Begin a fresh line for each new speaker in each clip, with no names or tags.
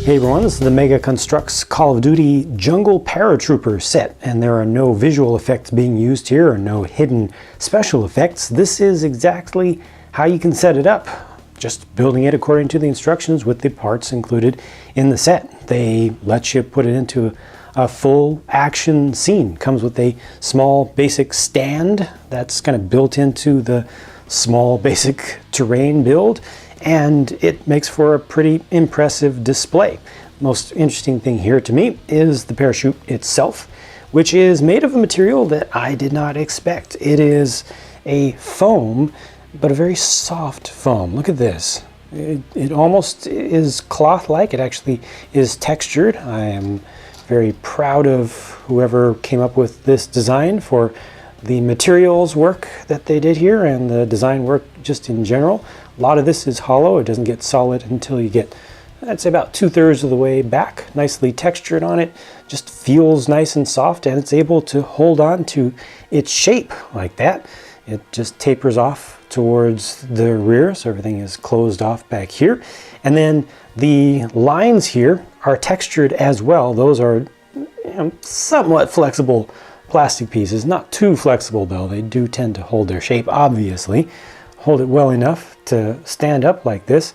Hey everyone, this is the Mega Construx Call of Duty Jungle Paratrooper set, and there are no visual effects being used here or no hidden special effects. This is exactly how you can set it up, just building it according to the instructions with the parts included in the set. They let you put it into a full action scene. Comes with a small basic stand that's kind of built into the small basic terrain build, and it makes for a pretty impressive display. Most interesting thing here to me is the parachute itself, which is made of a material that I did not expect. It is a foam, but a very soft foam. Look at this. It almost is cloth-like. It actually is textured. I am very proud of whoever came up with this design for the materials work that they did here and the design work just in general. A lot of this is hollow. It doesn't get solid until you get, I'd say, about 2/3 of the way back. Nicely textured on it. Just feels nice and soft, and it's able to hold on to its shape like that. It just tapers off towards the rear, so everything is closed off back here. And then the lines here are textured as well. Those are somewhat flexible plastic pieces. Not too flexible though. They do tend to hold their shape, obviously. Hold it well enough to stand up like this,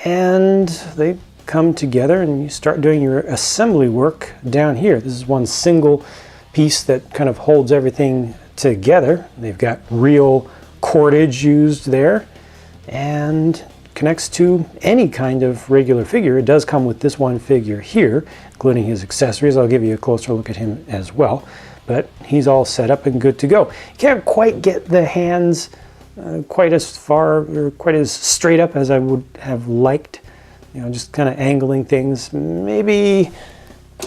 and they come together and you start doing your assembly work down here. This is one single piece that kind of holds everything together. They've got real cordage used there and connects to any kind of regular figure. It does come with this one figure here, including his accessories. I'll give you a closer look at him as well, but he's all set up and good to go. You can't quite get the hands quite as far or quite as straight up as I would have liked. You know, just kind of angling things. Maybe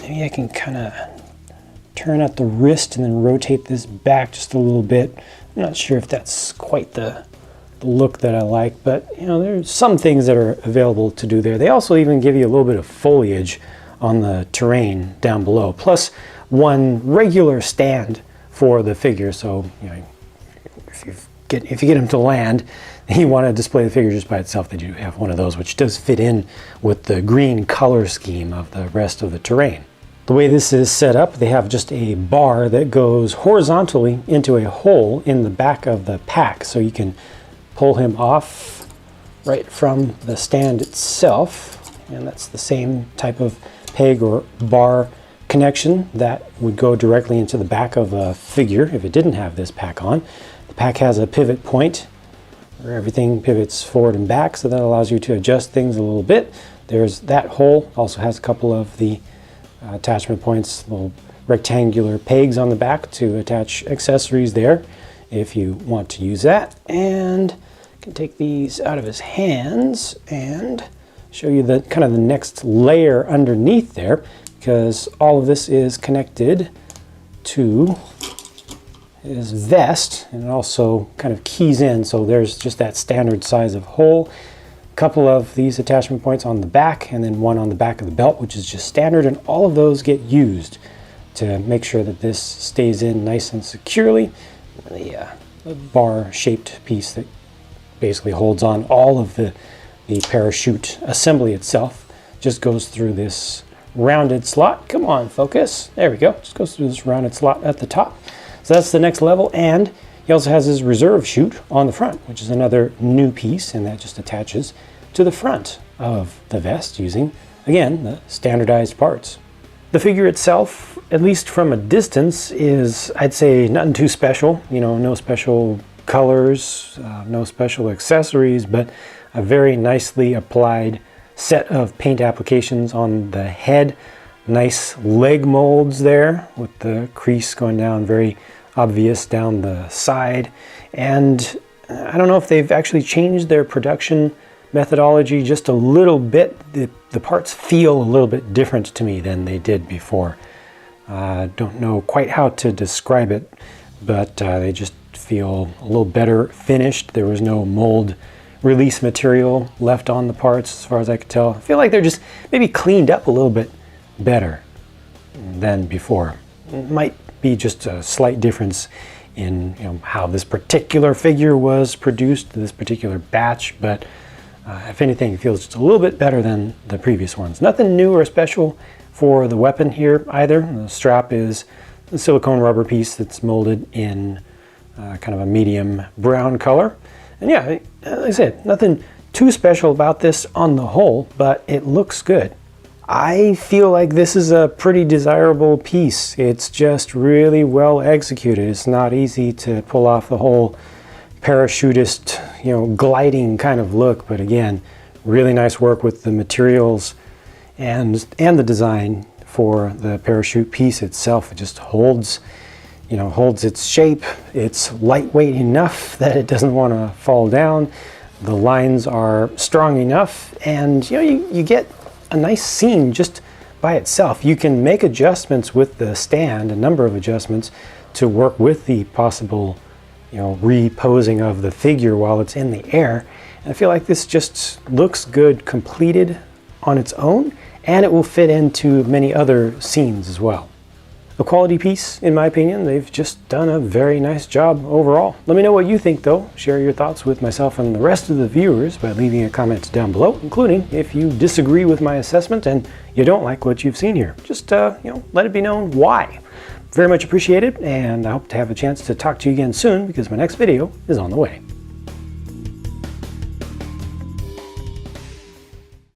I can kind of turn out the wrist and then rotate this back just a little bit. I'm not sure if that's quite the look that I like, but you know, there's some things that are available to do there. They also even give you a little bit of foliage on the terrain down below, plus one regular stand for the figure. So you know, if you get him to land and you want to display the figure just by itself, they do have one of those, which does fit in with the green color scheme of the rest of the terrain. The way this is set up, they have just a bar that goes horizontally into a hole in the back of the pack, so you can pull him off right from the stand itself, and that's the same type of peg or bar connection that would go directly into the back of a figure if it didn't have this pack on. The pack has a pivot point where everything pivots forward and back, so that allows you to adjust things a little bit. There's that hole, also has a couple of the attachment points, little rectangular pegs on the back to attach accessories there if you want to use that. And I can take these out of his hands and show you the kind of the next layer underneath there, because all of this is connected to his vest, and it also kind of keys in, so there's just that standard size of hole. A couple of these attachment points on the back, and then one on the back of the belt, which is just standard, and all of those get used to make sure that this stays in nice and securely. The bar shaped piece that basically holds on all of the parachute assembly itself just goes through this rounded slot. Come on, focus. There we go. Just goes through this rounded slot at the top. So that's the next level, and he also has his reserve chute on the front, which is another new piece, and that just attaches to the front of the vest using, again, the standardized parts. The figure itself, at least from a distance, is, I'd say, nothing too special. You know, no special colors, no special accessories, but a very nicely applied set of paint applications on the head. Nice leg molds there with the crease going down, very obvious down the side. And I don't know if they've actually changed their production methodology just a little bit. The parts feel a little bit different to me than they did before. Don't know quite how to describe it, but they just feel a little better finished. There was no mold release material left on the parts as far as I could tell. I feel like they're just maybe cleaned up a little bit better than before. It might be just a slight difference in how this particular figure was produced, this particular batch, but If anything, it feels just a little bit better than the previous ones. Nothing new or special for the weapon here either. The strap is a silicone rubber piece that's molded in kind of a medium brown color. And yeah, like I said, nothing too special about this on the whole, but it looks good. I feel like this is a pretty desirable piece. It's just really well executed. It's not easy to pull off the whole parachutist, gliding kind of look, but again, really nice work with the materials and the design for the parachute piece itself. It just holds its shape. It's lightweight enough that it doesn't want to fall down. The lines are strong enough, and you get a nice scene just by itself. You can make adjustments with the stand, a number of adjustments, to work with the possible reposing of the figure while it's in the air. And I feel like this just looks good completed on its own, and it will fit into many other scenes as well. A quality piece, in my opinion. They've just done a very nice job overall. Let me know what you think though. Share your thoughts with myself and the rest of the viewers by leaving a comment down below, including if you disagree with my assessment and you don't like what you've seen here. Just let it be known why. Very much appreciated, and I hope to have a chance to talk to you again soon because my next video is on the way.